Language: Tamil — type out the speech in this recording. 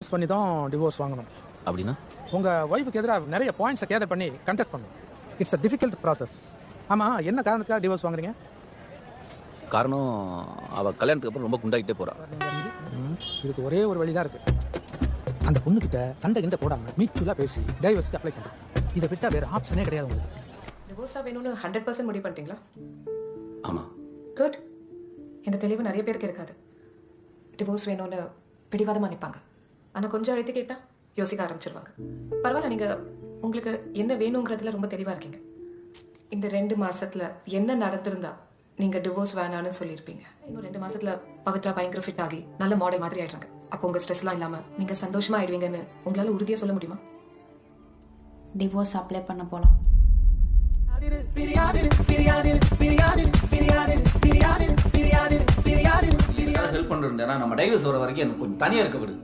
பண்ணி தான் டிவோர்ஸ் வாங்கணும். அப்படின்னா உங்கள் ஒய்ஃபுக்கு எதிராக நிறைய பாயிண்ட்ஸை கேதர் பண்ணி கண்டெஸ்ட் பண்ணணும். It's a difficult process. ஆமாம், என்ன காரணத்துக்காக டிவோர்ஸ் வாங்குறீங்க? காரணம் அவள் கல்யாணத்துக்கு அப்புறம் ரொம்ப குண்டாகிட்டே போறா. இதுக்கு ஒரே ஒரு வழி தான் இருக்குது. அந்த பொண்ணுக்கிட்ட சண்டை கிண்ட போடாமல் மியூச்சுவலாக பேசி டைவர்ஸ்க்கு அப்ளை பண்ணுறோம். இதை விட்டால் வேறு ஆப்ஷனே கிடையாது உங்களுக்கு. டிவோர்ஸாக வேணும்னு 100% முடிவு பண்ணிட்டீங்களா? ஆமாம். குட். இந்த தெளிவு நிறைய பேருக்கு இருக்காது. டிவோர்ஸ் வேணும்னு பிடிவாதமாக நிற்பாங்க. ஆனால் கொஞ்சம் அழுத்தி கேட்டால் யோசிக்க ஆரம்பிச்சிருவாங்க. பரவாயில்ல, நீங்கள் உங்களுக்கு என்ன வேணுங்கிறதுல ரொம்ப தெளிவாக இருக்கீங்க. இந்த 2 மாசத்துல என்ன நடந்திருந்தா நீங்கள் டிவோர்ஸ் வேணான்னு சொல்லியிருப்பீங்க? இன்னும் 2 மாசத்துல பவித்ரா பயங்கர ஃபிட் ஆகி நல்ல மாடல் மாதிரி ஆயிடுறாங்க. அப்போ உங்கள் ஸ்ட்ரெஸ்லாம் இல்லாமல் நீங்கள் சந்தோஷமா ஆயிடுவீங்கன்னு உங்களால் உறுதியாக சொல்ல முடியுமா? டிவோர்ஸ் அப்ளை பண்ண போகலாம். ஹெல்ப் பண்ணிருந்தேன்னா நம்ம டைவர்ஸ் வர வரைக்கும் எனக்கு கொஞ்சம் தனியாக இருக்க விடு.